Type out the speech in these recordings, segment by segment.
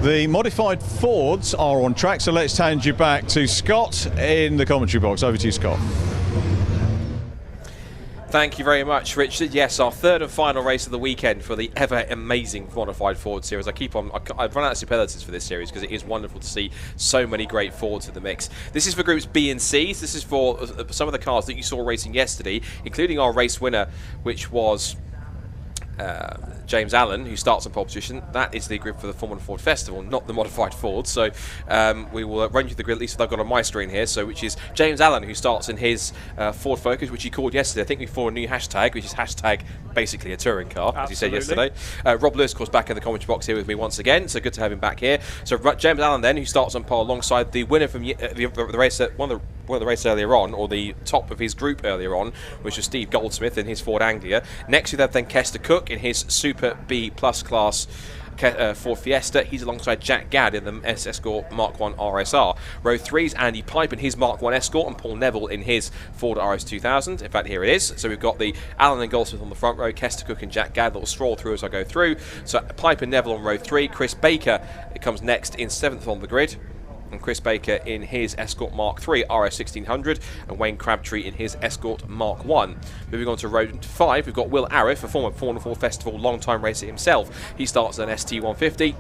The modified Fords are on track, so let's hand you back to Scott in the commentary box. Over to you, Scott. Thank you very much, Richard. Yes, our third and final race of the weekend for the ever amazing Modified Ford series. I've run out of superlatives for this series because it is wonderful to see so many great Fords in the mix. This is for groups B and C. This is for some of the cars that you saw racing yesterday, including our race winner, which was James Allen, who starts in pole position. That is the grid for the Formula Ford Festival, not the Modified Ford. So we will run you the grid, at least I've got on my screen here, so which is James Allen, who starts in his Ford Focus, which he called yesterday. I think we found a new hashtag, which is hashtag basically a touring car, as he said yesterday. Rob Lewis, of course, back in the commentary box here with me once again, so good to have him back here. So James Allen then, who starts on pole alongside the winner from the race, one of the race earlier on, or the top of his group earlier on, which was Steve Goldsmith in his Ford Anglia. Next we have then Kester Cook in his Super B Plus class Ford Fiesta. He's alongside Jack Gadd in the S-Escort Mark 1 RSR. Row 3's Andy Pipe in his Mark 1 Escort and Paul Neville in his Ford RS 2000. In fact, here it is. So we've got the Allen and Goldsmith on the front row, Kester Cook and Jack Gadd that will stroll through as I go through. So Pipe and Neville on row 3. Chris Baker comes next in 7th on the grid. And Chris Baker in his Escort Mark 3 RS 1600, and Wayne Crabtree in his Escort Mark 1. Moving on to row 5, we've got Will Arif, a former Formula Ford Festival long-time racer himself. He starts an ST150.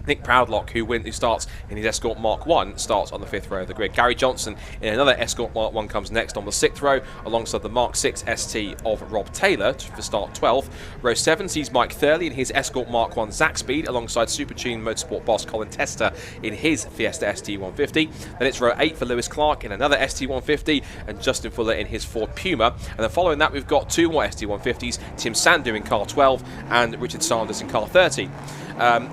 Nick Proudlock, who starts in his Escort Mark 1, starts on the 5th row of the grid. Gary Johnson in another Escort Mark 1 comes next on the 6th row, alongside the Mark 6 ST of Rob Taylor for start 12th. Row 7 sees Mike Thurley in his Escort Mark 1 Zaxpeed, alongside Supertune Motorsport boss Colin Tester in his Fiesta ST150. Then it's row 8 for Lewis Clark in another ST150, and Justin Fuller in his Ford Puma. And then following that, we've got two more ST150s, Tim Sandu in car 12 and Richard Sanders in car 30.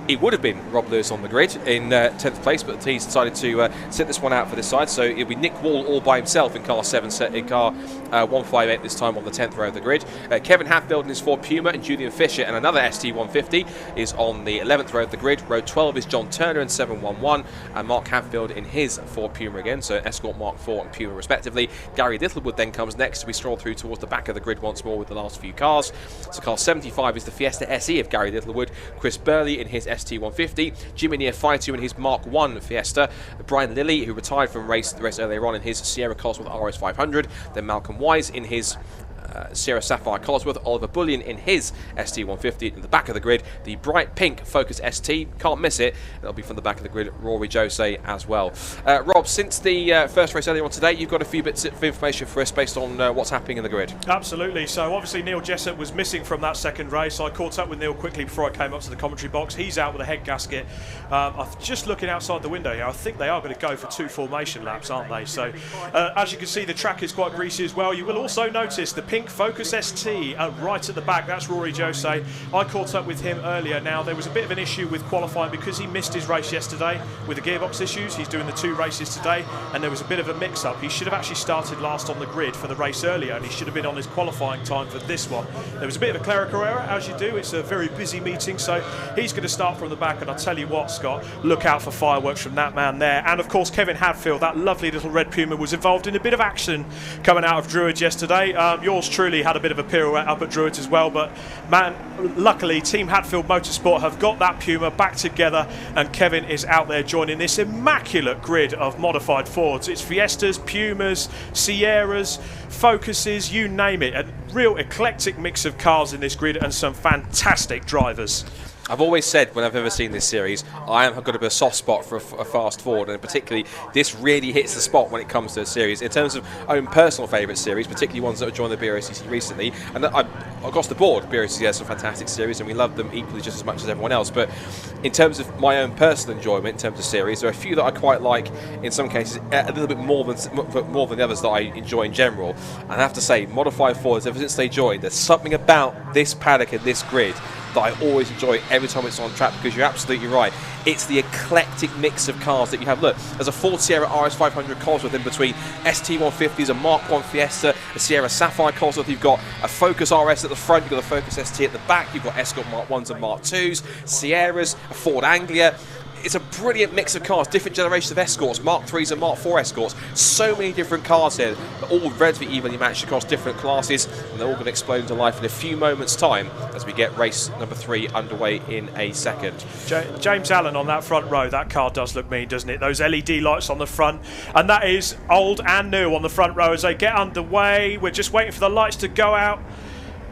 It would have been Rob Lewis on the grid in 10th place, but he's decided to sit this one out for this side. So it'll be Nick Wall all by himself in car 158 this time on the 10th row of the grid. Kevin Hatfield in his Ford Puma and Julian Fisher and another ST150 is on the 11th row of the grid. Row 12 is John Turner in 711 and Mark Hatfield in his Ford Puma again, so Escort Mark 4 and Puma respectively. Gary Littlewood then comes next to be strolled through towards the back of the grid once more with the last few cars. So car 75 is the Fiesta SE of Gary Littlewood, Chris Burley in his ST150, Jimmy Neofaitu in his Mark 1 Fiesta, Brian Lilly, who retired from the race earlier on in his Sierra Cosworth RS 500, then Malcolm Wise in his Sierra Sapphire Cosworth, Oliver Bullion in his ST150 in the back of the grid, the bright pink Focus ST, can't miss it, that'll be from the back of the grid, Rory Jose as well. Rob, since the first race earlier on today, you've got a few bits of information for us based on what's happening in the grid. Absolutely. So obviously Neil Jessup was missing from that second race. I caught up with Neil quickly before I came up to the commentary box. He's out with a head gasket. I'm just looking outside the window here. I think they are going to go for 2 formation laps, aren't they? So as you can see, the track is quite greasy as well. You will also notice the pink Focus ST right at the back. That's Rory Jose. I caught up with him earlier. Now, there was a bit of an issue with qualifying because he missed his race yesterday with the gearbox issues. He's doing the 2 races today, and there was a bit of a mix-up. He should have actually started last on the grid for the race earlier, and he should have been on his qualifying time for this one. There was a bit of a clerical error, as you do. It's a very busy meeting, so he's going to start from the back, and I'll tell you what, Scott, look out for fireworks from that man there. And, of course, Kevin Hadfield, that lovely little red Puma, was involved in a bit of action coming out of Druids yesterday. Yours truly had a bit of a pirouette up at Druids as well, but man, luckily Team Hatfield Motorsport have got that Puma back together, and Kevin is out there joining this immaculate grid of modified Fords. It's Fiestas, Pumas, Sierras, Focuses, you name it. A real eclectic mix of cars in this grid and some fantastic drivers. I've always said when I've ever seen this series, I have got a bit of a soft spot for a fast Ford, and particularly this really hits the spot when it comes to a series. In terms of own personal favourite series, particularly ones that have joined the BRCC recently, and across the board, BRCC has some fantastic series, and we love them equally just as much as everyone else. But in terms of my own personal enjoyment, in terms of series, there are a few that I quite like. In some cases, a little bit more than the others that I enjoy in general. And I have to say, modified Fords, ever since they joined, there's something about this paddock and this grid that I always enjoy every time it's on track, because you're absolutely right. It's the eclectic mix of cars that you have. Look, there's a Ford Sierra RS 500 Cosworth in between ST150s, a Mark 1 Fiesta, a Sierra Sapphire Cosworth. You've got a Focus RS at the front, you've got a Focus ST at the back, you've got Escort Mark 1s and Mark 2s, Sierras, a Ford Anglia. it's a brilliant mix of cars, different generations of escorts, Mark 3s and Mark 4 escorts. So many different cars here, but all relatively evenly matched across different classes, and they're all going to explode into life in a few moments' time as we get race number 3 underway in a second. James Allen on that front row, that car does look mean, doesn't it? Those LED lights on the front, and that is old and new on the front row as they get underway. We're just waiting for the lights to go out.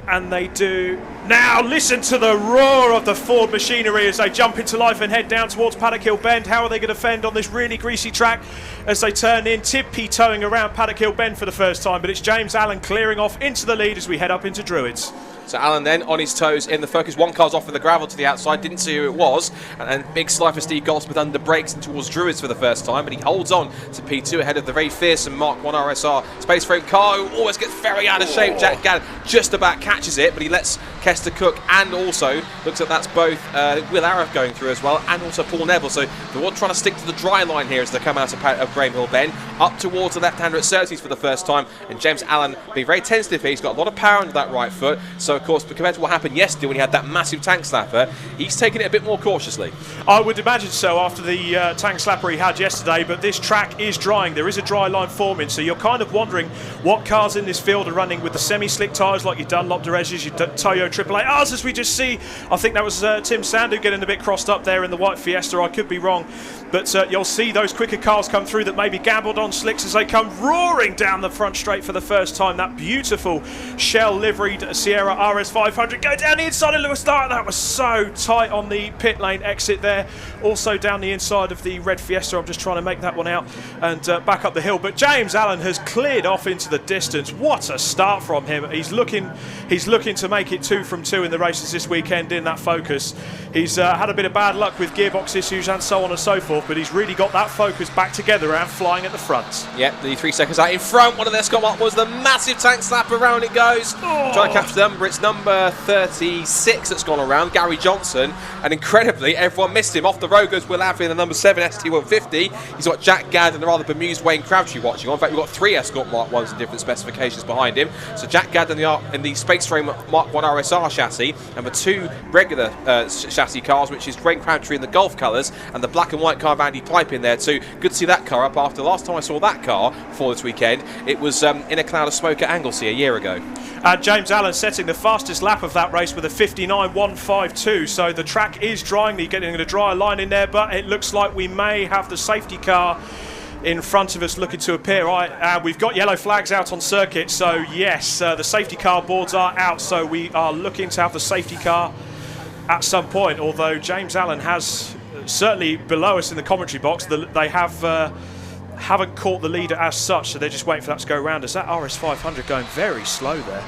And they do. Now listen to the roar of the Ford machinery as they jump into life and head down towards Paddock Hill Bend. How are they going to fend on this really greasy track as they turn in, tippy-toeing around Paddock Hill Bend for the first time? But it's James Allen clearing off into the lead as we head up into Druids. So Allen then on his toes in the focus. One car's off in the gravel to the outside, didn't see who it was, and then big slide for Steve Goldsmith under brakes and towards Druids for the first time, but he holds on to P2 ahead of the very fearsome Mark 1 RSR space frame car, who always gets very out of shape. Jack Gann just about catches it, but he lets Kester Cook, and also looks like that's both Will Arif going through as well, and also Paul Neville. So they're all trying to stick to the dry line here as they come out of Graham Hill Bend, up towards the left-hander at Surtees for the first time, and James Allen being very tentative here. He's got a lot of power under that right foot, so of course compared to what happened yesterday when he had that massive tank slapper, he's taking it a bit more cautiously. I would imagine so after the tank slapper he had yesterday, but this track is drying. There is a dry line forming, so you're kind of wondering what cars in this field are running with the semi-slick tyres like your Dunlop Derezes, your Toyo AAA R's, as we just see. I think that was Tim Sandu getting a bit crossed up there in the white Fiesta. I could be wrong, but you'll see those quicker cars come through that maybe gambled on slicks as they come roaring down the front straight for the first time. That beautiful Shell liveried Sierra RS500 go down the inside of Lewis Starr. That was so tight on the pit lane exit there. Also down the inside of the red Fiesta. I'm just trying to make that one out and back up the hill. But James Allen has cleared off into the distance. What a start from him. He's looking to make it 2 from 2 in the races this weekend in that Focus. He's had a bit of bad luck with gearbox issues and so on and so forth, but he's really got that Focus back together and flying at the front. Yep, the 3 seconds out in front. One of their Scott was the massive tank slap around it goes. Trying to capture the number. It's number 36 that's gone around, Gary Johnson, and incredibly everyone missed him. Off the road goes Will Avril in the number 7 ST150. He's got Jack Gadd and the rather bemused Wayne Crabtree watching on. In fact, we've got 3 Escort Mark 1s in different specifications behind him. So Jack Gadd in the space frame Mark 1 RSR chassis, and the 2 regular chassis cars, which is Wayne Crabtree in the Golf colours, and the black and white car of Andy Pipe in there too. Good to see that car up after the last time I saw that car for this weekend. It was in a cloud of smoke at Anglesey a year ago. And James Allen setting the fastest lap of that race with a 59.152. So the track is drying. They're getting a dry line in there, but it looks like we may have the safety car in front of us looking to appear. We've got yellow flags out on circuit, so yes, the safety car boards are out, so we are looking to have the safety car at some point, although James Allen has certainly below us in the commentary box, they haven't caught the leader as such, so they're just waiting for that to go round us. That RS500 going very slow there.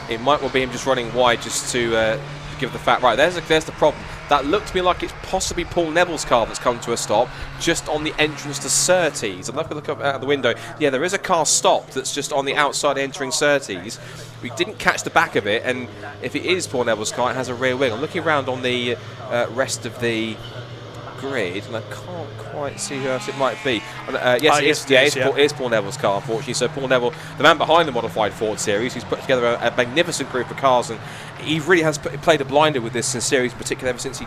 It might well be him just running wide just to give the fact. Right, there's the problem. That looked to me like it's possibly Paul Neville's car that's come to a stop just on the entrance to Surtees. I'd love to look up out the window. Yeah, there is a car stopped that's just on the outside entering Surtees. We didn't catch the back of it, and if it is Paul Neville's car, it has a rear wing. I'm looking around on the rest of the grid, and I can't quite see who else it might be. Yes, it is Paul Neville's car, unfortunately. So Paul Neville, the man behind the modified Ford series, he's put together a magnificent group of cars, and he really has played a blinder with this series, particularly ever since he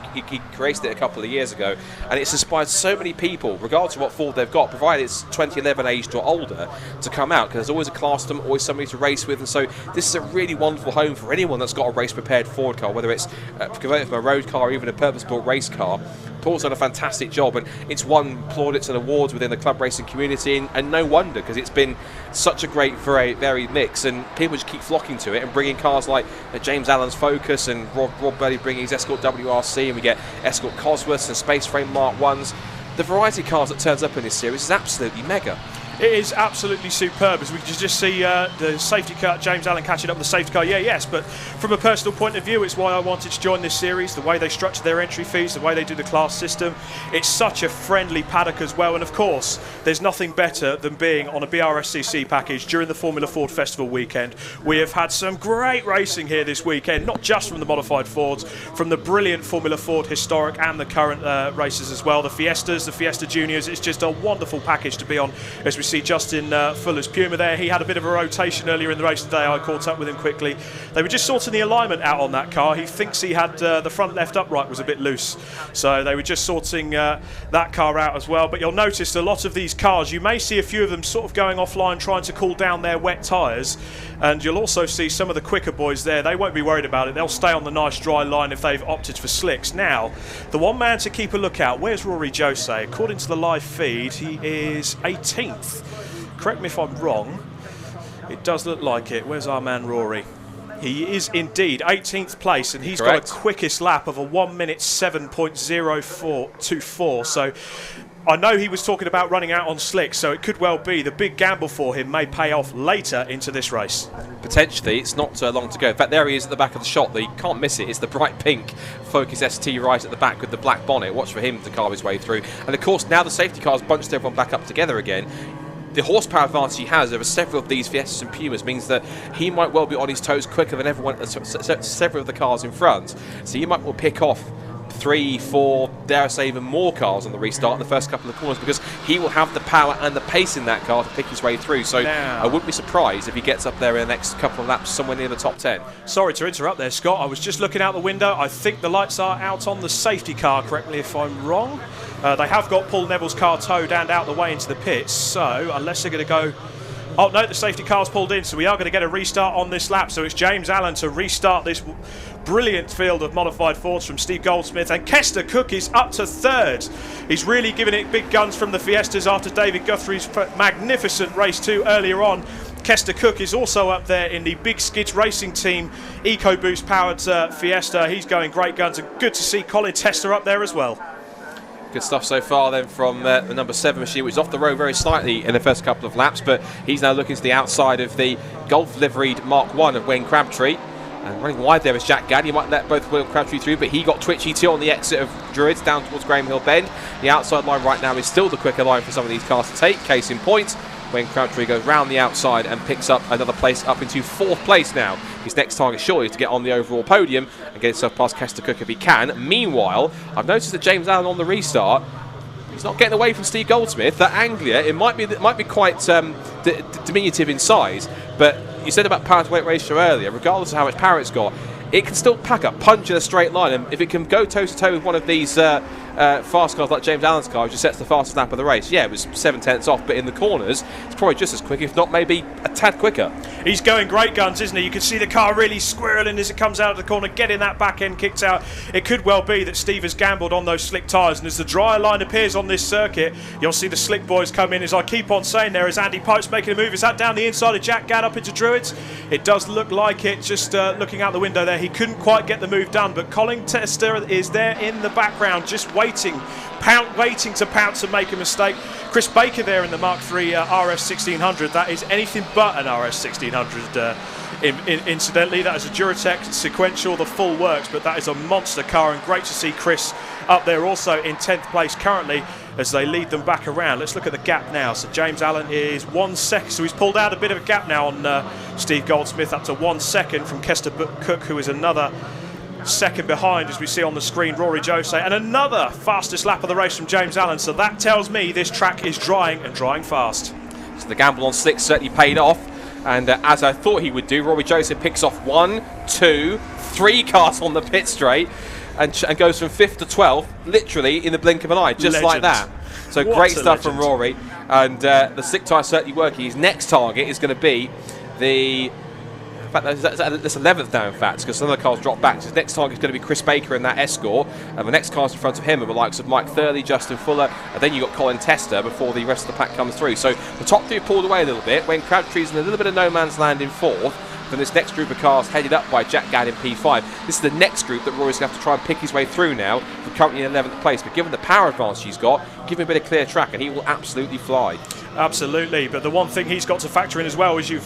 created it a couple of years ago. And it's inspired so many people, regardless of what Ford they've got, provided it's 2011 aged or older, to come out, because there's always a class to them, always somebody to race with. And so this is a really wonderful home for anyone that's got a race-prepared Ford car, whether it's converted from a road car or even a purpose-built race car. Paul's done a fantastic job, and it's won plaudits and awards within the club racing community, and no wonder, because it's been such a great, very varied mix, and people just keep flocking to it and bringing cars like James Allen's Focus and Rob Burley bringing his Escort WRC, and we get Escort Cosworths and Space Frame Mark 1s. The variety of cars that turns up in this series is absolutely mega. It is absolutely superb, as we can just see the safety car, James Allen catching up with the safety car. Yes, but from a personal point of view, it's why I wanted to join this series, the way they structure their entry fees, the way they do the class system. It's such a friendly paddock as well, and of course, there's nothing better than being on a BRSCC package during the Formula Ford Festival weekend. We have had some great racing here this weekend, not just from the modified Fords, from the brilliant Formula Ford historic and the current races as well. The Fiestas, the Fiesta Juniors, it's just a wonderful package to be on as we see Justin Fuller's Puma there. He had a bit of a rotation earlier in the race today. I caught up with him quickly. They were just sorting the alignment out on that car. He thinks he had the front left upright was a bit loose. So they were just sorting that car out as well. But you'll notice a lot of these cars, you may see a few of them sort of going offline trying to cool down their wet tyres. And you'll also see some of the quicker boys there. They won't be worried about it. They'll stay on the nice dry line if they've opted for slicks. Now, the one man to keep a lookout, where's Rory Jose? According to the live feed, he is 18th. Correct me if I'm wrong. It does look like it. Where's our man Rory? He is indeed 18th place, and he's got a quickest lap of a 1 minute 7.0424. So I know he was talking about running out on slicks, so it could well be the big gamble for him may pay off later into this race. Potentially, it's not long to go. In fact, there he is at the back of the shot. You can't miss it. It's the bright pink Focus ST right at the back with the black bonnet. Watch for him to carve his way through. And of course, now the safety car's bunched everyone back up together again. The horsepower advantage he has over several of these Fiestas and Pumas means that he might well be on his toes quicker than everyone, several of the cars in front. So you might well pick off 3, 4, dare I say even more cars on the restart in the first couple of corners, because he will have the power and the pace in that car to pick his way through. So I wouldn't be surprised if he gets up there in the next couple of laps somewhere near the top 10. Sorry to interrupt there, Scott. I was just looking out the window. I think the lights are out on the safety car, correct me if I'm wrong. They have got Paul Neville's car towed and out the way into the pits, so unless they're going to go... Oh no, the safety car's pulled in, so we are going to get a restart on this lap. So it's James Allen to restart this brilliant field of modified Fords from Steve Goldsmith, and Kester Cook is up to third. He's really giving it big guns from the Fiestas after David Guthrie's magnificent race 2 earlier on. Kester Cook is also up there in the Big Skids Racing Team EcoBoost powered Fiesta. He's going great guns, and good to see Colin Tester up there as well. Good stuff so far then from the number 7 machine, which is off the road very slightly in the first couple of laps, but he's now looking to the outside of the Golf liveried Mark 1 of Wayne Crabtree. And running wide there is Jack Gadd. He might let both Will Crabtree through, but he got twitchy too on the exit of Druids down towards Graham Hill Bend. The outside line right now is still the quicker line for some of these cars to take. Case in point, Wayne Crabtree goes round the outside and picks up another place up into 4th place now. His next target surely is to get on the overall podium and get himself past Kester Cook if he can. Meanwhile, I've noticed that James Allen on the restart, he's not getting away from Steve Goldsmith. That Anglia, it might be quite diminutive in size, but you said about power to weight ratio earlier, regardless of how much power it's got, it can still pack a punch in a straight line, and if it can go toe to toe with one of these fast cars like James Allen's car, which just sets the fastest lap of the race. Yeah, it was 7/10 off, but in the corners it's probably just as quick, if not maybe a tad quicker. He's going great guns, isn't he? You can see the car really squirreling as it comes out of the corner, getting that back end kicked out. It could well be that Steve has gambled on those slick tyres, and as the dry line appears on this circuit, you'll see the slick boys come in. As I keep on saying, there is Andy Pipes making a move. Is that down the inside of Jack Gadd up into Druids? It does look like it, just looking out the window there. He couldn't quite get the move done, but Colin Tester is there in the background, just waiting to pounce and make a mistake. Chris Baker there in the Mark III RS 1600. That is anything but an RS 1600. Incidentally, that is a Duratec sequential, the full works, but that is a monster car, and great to see Chris up there also in 10th place currently as they lead them back around. Let's look at the gap now. So James Allen is 1 second, so he's pulled out a bit of a gap now on Steve Goldsmith, up to 1 second from Kester Cook, who is another second behind, as we see on the screen, Rory Jose, and another fastest lap of the race from James Allen. So that tells me this track is drying, and drying fast. So the gamble on slicks certainly paid off, and as I thought he would do, Rory Jose picks off 1, 2, 3 cars on the pit straight and goes from 5th to 12th literally in the blink of an eye, just like that. So what great stuff from Rory, and the slick tyre certainly working. His next target is going to be the... In fact, that's 11th now, in fact, because some of the cars dropped back. So his next target is going to be Chris Baker in that Escort, and the next cars in front of him are the likes of Mike Thurley, Justin Fuller, and then you've got Colin Tester before the rest of the pack comes through. So the top 3 pulled away a little bit. Wayne Crabtree's in a little bit of no man's land in 4th. Then this next group of cars headed up by Jack Gadd in P5. This is the next group that Rory's going to have to try and pick his way through now, for currently in 11th place. But given the power advantage he's got, give him a bit of clear track and he will absolutely fly. Absolutely, but the one thing he's got to factor in as well, as you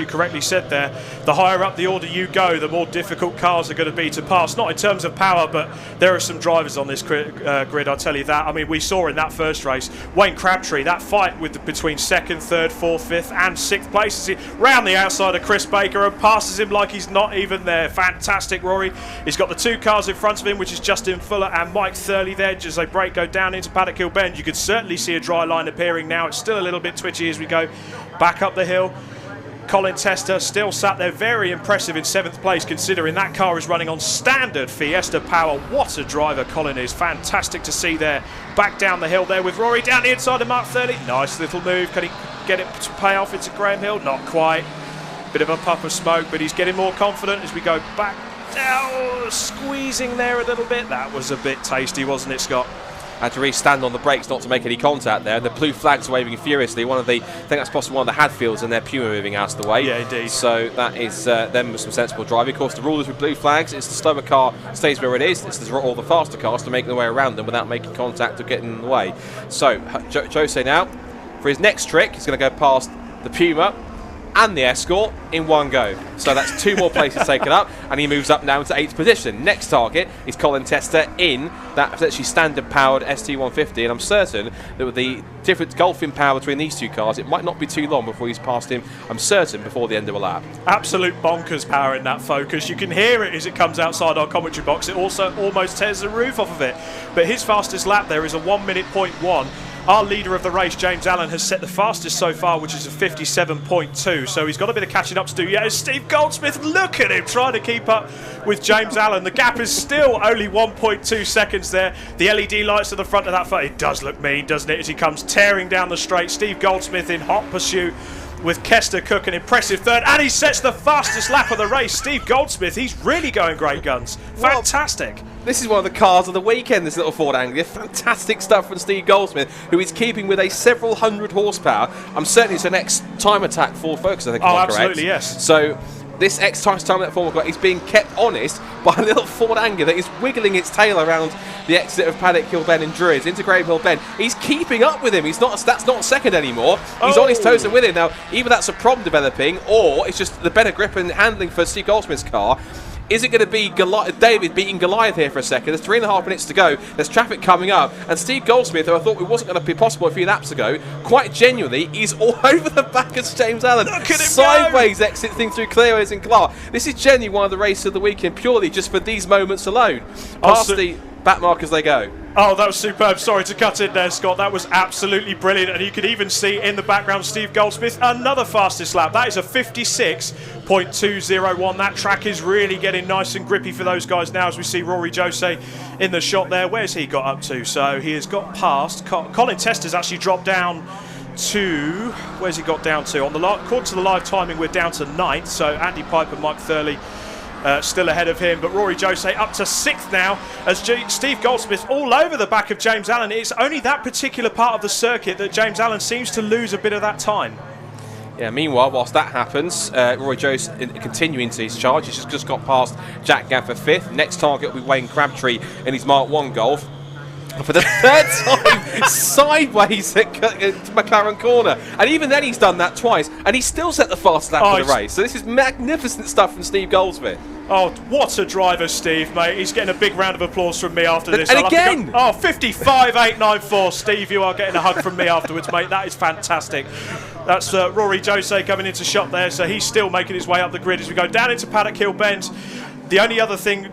correctly said there, the higher up the order you go, the more difficult cars are going to be to pass. Not in terms of power, but there are some drivers on this grid, I'll tell you that. I mean, we saw in that first race, Wayne Crabtree, that fight between 2nd, 3rd, 4th, 5th and 6th place, as he round the outside of Chris Baker and passes him like he's not even there. Fantastic, Rory. He's got the 2 cars in front of him, which is Justin Fuller and Mike Thurley there, as they go down into Paddock Hill Bend. You could certainly see a dry line appearing now. It's still a little bit twitchy as we go back up the hill. Colin Tester still sat there, very impressive in 7th place, considering that car is running on standard Fiesta power. What a driver Colin is. Fantastic to see there. Back down the hill there with Rory down the inside of Mark Thurley. Nice little move. Can he get it to pay off into Graham Hill? Not quite. Bit of a puff of smoke, but he's getting more confident as we go back down. Squeezing there a little bit. That was a bit tasty, wasn't it, Scott? Had to really stand on the brakes not to make any contact there. The blue flags waving furiously. I think that's possibly one of the Hadfields and their Puma moving out of the way. Yeah, indeed. So that is them with some sensible driving. Of course, the rule is with blue flags, it's the slower car stays where it is. It's all the faster cars to make their way around them without making contact or getting in the way. So Jose now, for his next trick, he's going to go past the Puma and the Escort in one go. So that's 2 more places taken up, and he moves up now to 8th position. Next target is Colin Tester in that actually standard powered ST150, and I'm certain that with the different golfing power between these 2 cars, it might not be too long before he's past him, I'm certain, before the end of a lap. Absolute bonkers power in that Focus. You can hear it as it comes outside our commentary box. It also almost tears the roof off of it. But his fastest lap there is a 1:01. Our leader of the race, James Allen, has set the fastest so far, which is a 57.2. So he's got a bit of catching up to do. Yeah, Steve Goldsmith, look at him trying to keep up with James Allen. The gap is still only 1.2 seconds there. The LED lights at the front of that photo. It does look mean, doesn't it, as he comes tearing down the straight. Steve Goldsmith in hot pursuit with Kester Cook, an impressive third, and he sets the fastest lap of the race. Steve Goldsmith, he's really going great guns. Fantastic. Well, this is one of the cars of the weekend, this little Ford Anglia. Fantastic stuff from Steve Goldsmith, who is keeping with a several hundred horsepower. I'm certain it's an X-Time Attack Ford Focus, I think. Oh, absolutely, yes. So this X-Time Attack Ford Focus is being kept honest by a little Ford Anglia that is wiggling its tail around the exit of Paddock Hill Bend and Druids into Grave Hill Bend. He's keeping up with him. That's not second anymore. He's on his toes and with him. Now, either that's a problem developing, or it's just the better grip and handling for Steve Goldsmith's car. Is it going to be David beating Goliath here for a second? There's 3.5 minutes to go. There's traffic coming up. And Steve Goldsmith, who I thought it wasn't going to be possible a few laps ago, quite genuinely, he's all over the back of James Allen. Look at him sideways go. Exit thing through Clearways and Clark. This is genuinely one of the races of the weekend, purely just for these moments alone. Past the back mark as they go. Oh, that was superb. Sorry to cut in there, Scott. That was absolutely brilliant. And you could even see in the background Steve Goldsmith, another fastest lap. That is a 56.201. That track is really getting nice and grippy for those guys now, as we see Rory Jose in the shot there. Where's he got up to? So he has got past. Colin Tester's actually dropped down to... Where's he got down to? According to the live timing, we're down to 9th. So Andy Piper, Mike Thurley, still ahead of him, but Rory Jose up to 6th now as Steve Goldsmith all over the back of James Allen. It's only that particular part of the circuit that James Allen seems to lose a bit of that time. Yeah, meanwhile, whilst that happens, Rory Jose continuing to his charge. He's just got past Jack Gaffer 5th. Next target will be Wayne Crabtree in his Mark 1 Golf. For the 3rd time, sideways at McLaren corner. And even then he's done that twice, and he's still set the fastest lap of the race. So this is magnificent stuff from Steve Goldsmith. Oh, what a driver, Steve, mate. He's getting a big round of applause from me after this. And again! 55.894. Steve, you are getting a hug from me afterwards, mate. That is fantastic. That's Rory Jose coming into shot there, so he's still making his way up the grid as we go down into Paddock Hill Bend. The only other thing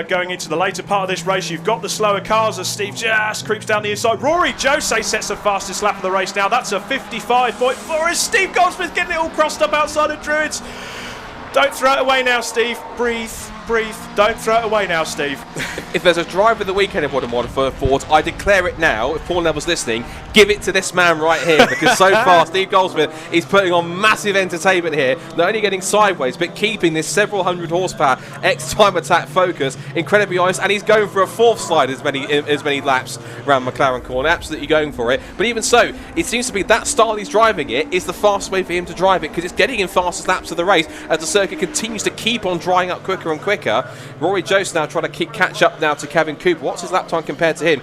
going into the later part of this race, you've got the slower cars as Steve just creeps down the inside. Rory Jose sets the fastest lap of the race now. That's a 55.4 as Steve Goldsmith getting it all crossed up outside of Druids. Don't throw it away now, Steve. Breathe. Don't throw it away now, Steve. If there's a driver of the weekend in Modern Warfare Ford, I declare it now. If Paul Neville's listening, give it to this man right here, because so far Steve Goldsmith is putting on massive entertainment here, not only getting sideways but keeping this several hundred horsepower X-Time Attack Focus incredibly honest, and he's going for a 4th slide as many laps around McLaren corner, absolutely going for it. But even so, it seems to be that style he's driving it is the fast way for him to drive it, because it's getting him fastest laps of the race as the circuit continues to keep on drying up quicker and quicker. Rory Jose now trying to catch up now to Kevin Cooper. What's his lap time compared to him?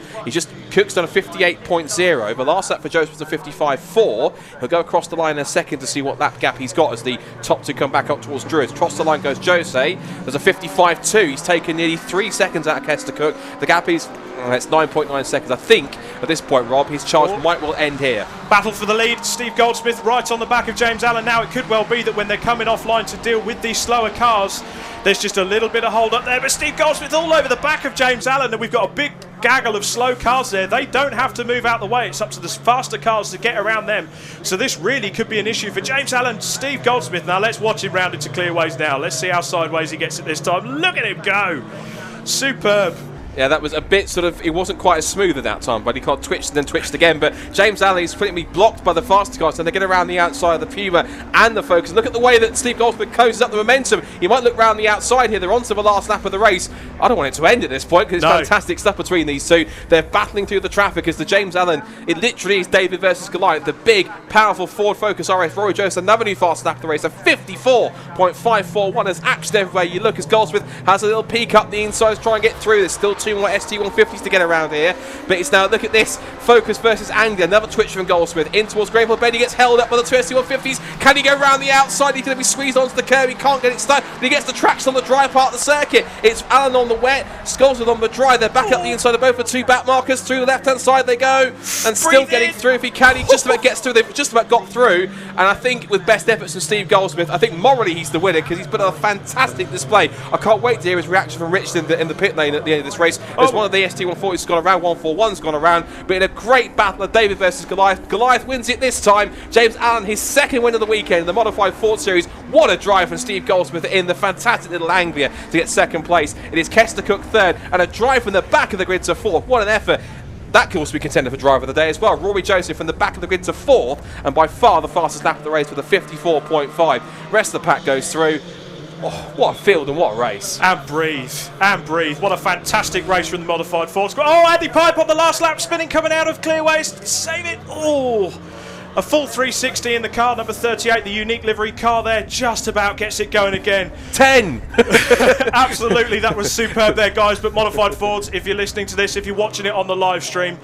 Cook's done a 58.0. The last lap for Jose was a 55.4. He'll go across the line in a second to see what lap gap he's got as the top 2 come back up towards Druids. Across the line goes Jose. There's a 55.2. He's taken nearly 3 seconds out of Kester Cook. The gap is it's 9.9 seconds. I think at this point, Rob, his charge might well end here. Battle for the lead. Steve Goldsmith right on the back of James Allen. Now it could well be that when they're coming offline to deal with these slower cars, there's just a little bit of hold up there. But Steve Goldsmith all over the back of James Allen, and we've got a big gaggle of slow cars there. They don't have to move out the way. It's up to the faster cars to get around them. So this really could be an issue for James Allen. Steve Goldsmith, now let's watch him round into clearways now. Let's see how sideways he gets it this time. Look at him go. Superb. Yeah, that was a bit sort of, it wasn't quite as smooth at that time, but he got twitched and then twitched again. But James Allen is pretty blocked by the faster cars, and they get around the outside of the Puma and the Focus. Look at the way that Steve Goldsmith closes up the momentum. You might look round the outside here. They're on to the last lap of the race. I don't want it to end at this point because it's fantastic stuff between these two. They're battling through the traffic as the James Allen, it literally is David versus Goliath. The big, powerful Ford Focus RS Rory Jose, another new fast lap of the race, a 54.541. There's action everywhere you look as Goldsmith has a little peek up the inside to try and get through. There's still two more ST150s to get around here, but it's now, look at this, Focus versus Anglia, another twitch from Goldsmith, in towards Greypool Bend. He gets held up by the two ST150s. Can he go around the outside? He's going to be squeezed onto the curb. He can't get it stuck, but he gets the traction on the dry part of the circuit. It's Allen on the wet, Goldsmith on the dry. They're back up the inside of both the two back markers. Through the left hand side they go, and still getting through if he can. He just about gets through. They've just about got through, and I think with best efforts from Steve Goldsmith, I think morally he's the winner because he's put on a fantastic display. I can't wait to hear his reaction from Richard in the pit lane at the end of this race. There's one of the ST140s gone around, 141's gone around, but in a great battle of David versus Goliath. Goliath wins it this time. James Allen, his second win of the weekend in the Modified Ford Series. What a drive from Steve Goldsmith in the fantastic little Anglia to get second place. It is Kester Cook third, and a drive from the back of the grid to fourth. What an effort. That could also be contender for driver of the day as well. Rory Jose from the back of the grid to fourth, and by far the fastest lap of the race with a 54.5. Rest of the pack goes through. Oh, what a field and what a race. And breathe, and breathe. What a fantastic race from the Modified Ford Squad. Oh, Andy Pipe on the last lap, spinning coming out of clearways. Save it. Oh, a full 360 in the car, number 38, the unique livery car there, just about gets it going again. 10! Absolutely, that was superb there, guys. But Modified Fords, if you're listening to this, if you're watching it on the live stream,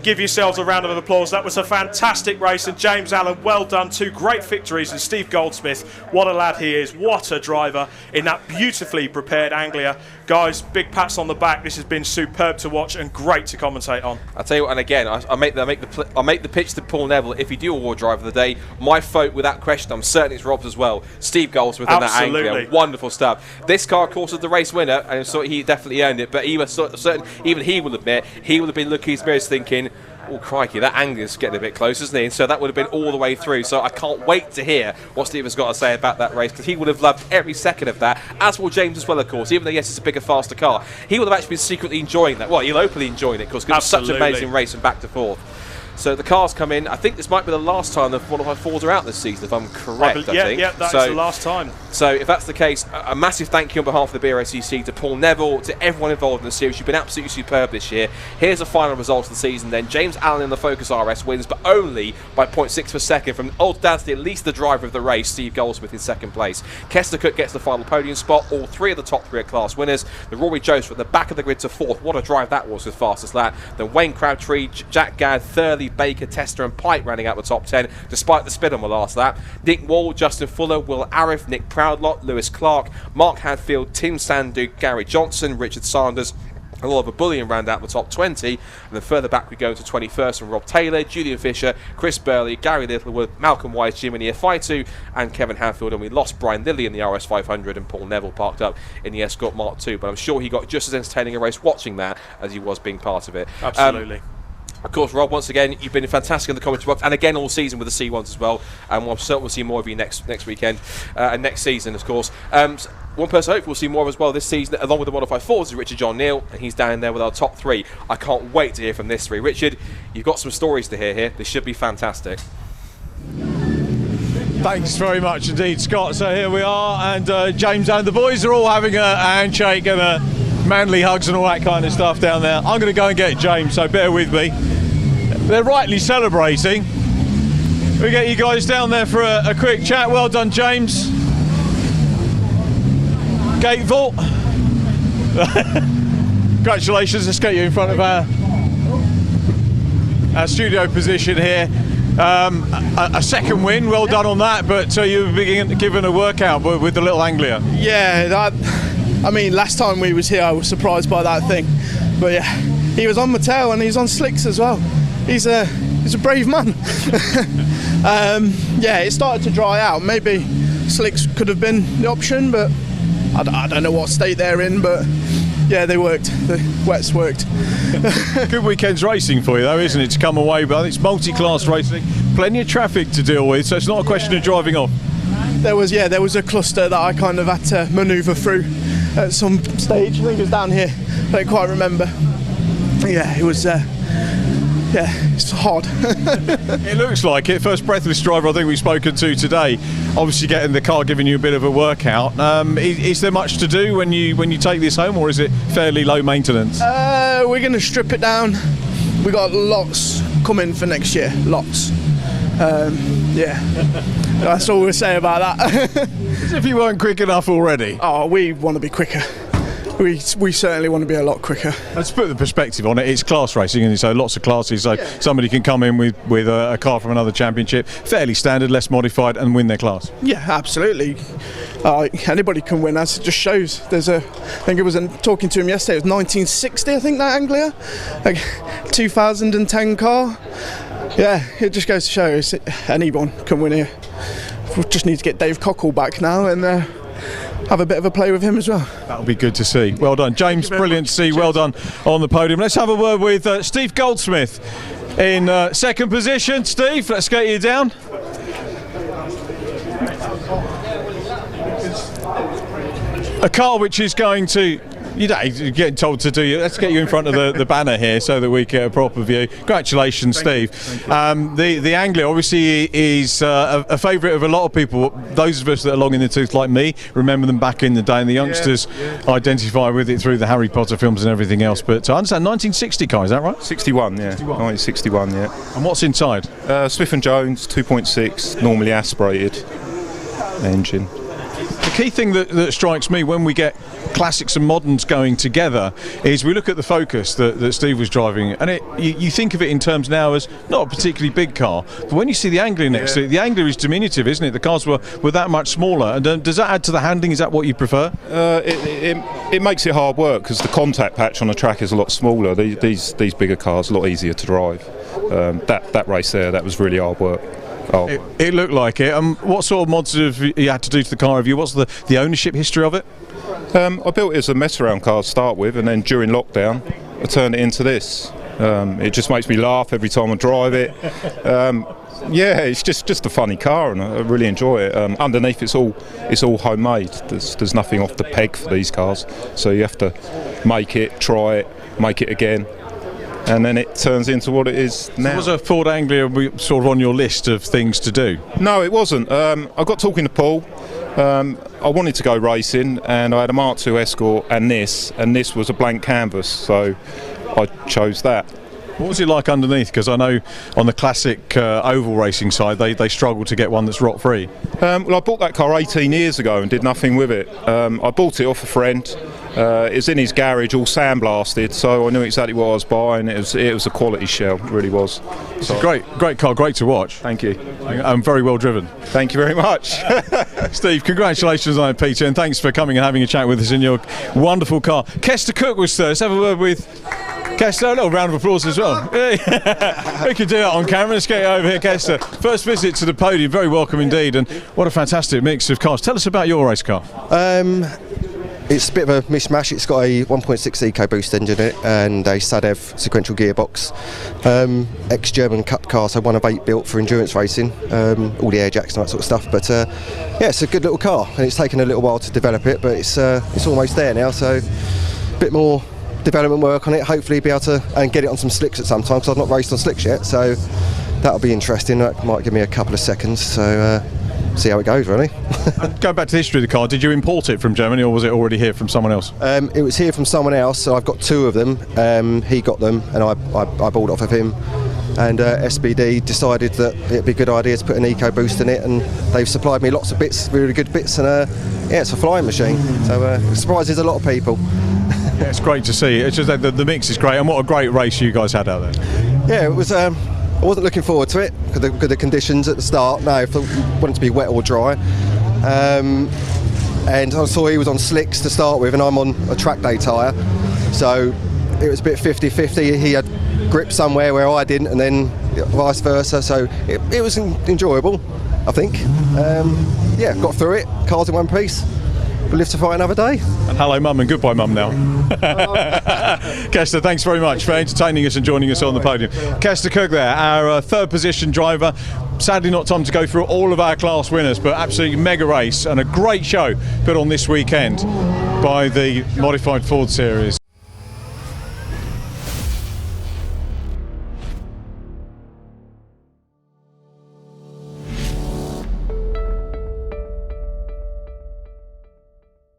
give yourselves a round of applause. That was a fantastic race, and James Allen, well done. Two great victories, and Steve Goldsmith, what a lad he is, what a driver in that beautifully prepared Anglia. Guys, big pats on the back. This has been superb to watch and great to commentate on. I'll tell you what, and again, I make the pitch to Paul Neville. If you do award driver of the day, my vote without question, I'm certain it's Rob's as well. Steve Goldsmith in that Anglia, wonderful stuff. This car, of course, was the race winner, and so he definitely earned it. But he was certain, even he will admit, he would have been looking at his mirrors thinking, oh crikey, that Anglia's getting a bit close, isn't he? And so that would have been all the way through. So I can't wait to hear what Stephen's got to say about that race, because he would have loved every second of that, as will James as well, of course. Even though, yes, it's a bigger, faster car, he would have actually been secretly enjoying that. Well, he'll openly enjoying it, because it was such an amazing race and back to forth. So the cars come in. I think this might be the last time the Modified Fords are out this season, if I'm correct. I think. Yeah, that's the last time. So if that's the case, a massive thank you on behalf of the BRACC to Paul Neville, to everyone involved in the series. You've been absolutely superb this year. Here's the final result of the season then. James Allen in the Focus RS wins, but only by 0.6 per second from old Dansty, at least the driver of the race, Steve Goldsmith, in second place. Kester Cook gets the final podium spot. All three of the top three are class winners. The Rory Jose at the back of the grid to fourth. What a drive that was with fastest lap. Then Wayne Crabtree, Jack Gadd, Thurley, Baker, Tester and Pipe rounding out the top 10 despite the spin on the last lap. Nick Wall, Justin Fuller, Will Arif, Nick Proudlot, Lewis Clark, Mark Hadfield, Tim Sandu, Gary Johnson, Richard Sanders, and Oliver Bullion round out the top 20, and then further back we go to 21st from Rob Taylor, Julian Fisher, Chris Burley, Gary Littlewood, Malcolm Wise, Jimmy Neofaitu and Kevin Hadfield, and we lost Brian Lilly in the RS 500 and Paul Neville parked up in the Escort Mark II, but I'm sure he got just as entertaining a race watching that as he was being part of it. Absolutely. Of course, Rob, once again, you've been fantastic in the commentary box, and again all season with the C1s as well, and we'll certainly see more of you next weekend, and next season, of course. One person I hope we'll see more of as well this season, along with the Modified Fords, is Richard John Neal, and he's down there with our top three. I can't wait to hear from this three. Richard, you've got some stories to hear here. This should be fantastic. Thanks very much indeed, Scott. So here we are, and James and the boys are all having a handshake and a manly hugs and all that kind of stuff down there. I'm going to go and get James, so bear with me. They're rightly celebrating. We get you guys down there for a quick chat. Well done, James. Gate vault. Congratulations. Let's get you in front of our studio position here. A second win, well done on that, but you've been given a workout with the little Anglia. Yeah, I mean, last time we was here I was surprised by that thing, but yeah, he was on my tail and he's on slicks as well. He's a brave man. Yeah, it started to dry out. Maybe slicks could have been the option, but I don't know what state they're in, but Yeah, they worked. The wets worked. Good weekend's racing for you, though, isn't it? To come away, but it's multi-class racing, plenty of traffic to deal with, so it's not a question of driving off. There was a cluster that I kind of had to manoeuvre through at some stage. I think it was down here. I don't quite remember. Yeah, it was. It's hard. It looks like it. First breathless driver I think we've spoken to today. Obviously, getting the car giving you a bit of a workout. Is there much to do when you take this home, or is it fairly low maintenance? We're going to strip it down. We got lots coming for next year. Lots. That's all we'll say about that. As if you weren't quick enough already. Oh, we want to be quicker. We certainly want to be a lot quicker. Let's put the perspective on it. It's class racing, and so lots of classes. So somebody can come in with a car from another championship, fairly standard, less modified, and win their class. Yeah, absolutely. Anybody can win. As it just shows. I think it was talking to him yesterday. It was 1960, I think, that Anglia, 2010 car. Yeah, it just goes to show anyone can win here. We just need to get Dave Cockle back now and have a bit of a play with him as well. That'll be good to see. Well done, James. Brilliant to see. Well done on the podium. Let's have a word with Steve Goldsmith in second position. Steve, let's get you down. A car which is going to... You're getting told to do. Let's get you in front of the banner here so that we get a proper view. Congratulations, Steve. The Anglia obviously is a favourite of a lot of people. Those of us that are long in the tooth like me remember them back in the day, and the youngsters identify with it through the Harry Potter films and everything else. But I understand 1960 car, is that right? 61, yeah. 1961, yeah. And what's inside? Smith & Jones 2.6, normally aspirated engine. The key thing that strikes me when we get classics and moderns going together is we look at the Focus that Steve was driving, and you think of it in terms now as not a particularly big car, but when you see the Anglia next to it, the Anglia is diminutive, isn't it? The cars were that much smaller, and does that add to the handling? Is that what you prefer? It makes it hard work because the contact patch on the track is a lot smaller. These bigger cars are a lot easier to drive. That race there, that was really hard work. It looked like it. What sort of mods have you had to do to the car? What's the ownership history of it? I built it as a mess around car to start with, and then during lockdown I turned it into this. It just makes me laugh every time I drive it. It's just a funny car, and I really enjoy it. Underneath it's all homemade. There's nothing off the peg for these cars, so you have to make it, try it, make it again, and then it turns into what it is now. So was a Ford Anglia sort of on your list of things to do? No, it wasn't. I got talking to Paul. I wanted to go racing, and I had a Mark II Escort and this was a blank canvas, so I chose that. What was it like underneath? Because I know on the classic oval racing side they struggle to get one that's rot free. Well, I bought that car 18 years ago and did nothing with it. I bought it off a friend. It was in his garage, all sandblasted, so I knew exactly what I was buying. It was a quality shell, it really was. It's a great car, great to watch. Thank you. And very well driven. Thank you very much. Steve, congratulations on it, Peter, and thanks for coming and having a chat with us in your wonderful car. Kester Cook was there. Let's have a word with Kester. A little round of applause as well. We could do that on camera. Let's get you over here, Kester. First visit to the podium, very welcome indeed, and what a fantastic mix of cars. Tell us about your race car. It's a bit of a mishmash. It's got a 1.6 EcoBoost engine in it and a Sadev sequential gearbox. Ex-German Cup car, so one of 8 built for endurance racing. All the air jacks and that sort of stuff. But it's a good little car, and it's taken a little while to develop it, but it's almost there now. So a bit more development work on it. Hopefully be able to get it on some slicks at some time, because I've not raced on slicks yet. So that'll be interesting. That might give me a couple of seconds. So. See how it goes, really. And going back to the history of the car, did you import it from Germany, or was it already here from someone else? It was here from someone else, so I've got 2 of them. He got them, and I bought it off of him. And SBD decided that it'd be a good idea to put an EcoBoost in it, and they've supplied me lots of bits, really good bits, and it's a flying machine. So it surprises a lot of people. Yeah, it's great to see. It's just that the mix is great, and what a great race you guys had out there. Yeah, it was. I wasn't looking forward to it because of the conditions at the start. No, I wanted to be wet or dry. And I saw he was on slicks to start with, and I'm on a track day tyre. So it was a bit 50-50. He had grip somewhere where I didn't, and then vice versa. So it was enjoyable, I think. Got through it. Cars in one piece. We'll live to fight another day. And Hello, Mum, and goodbye, Mum, now. Kester, thanks very much for entertaining us and joining us on the podium. Kester Cook there, our third position driver. Sadly not time to go through all of our class winners, but absolutely mega race and a great show put on this weekend by the Modified Ford Series.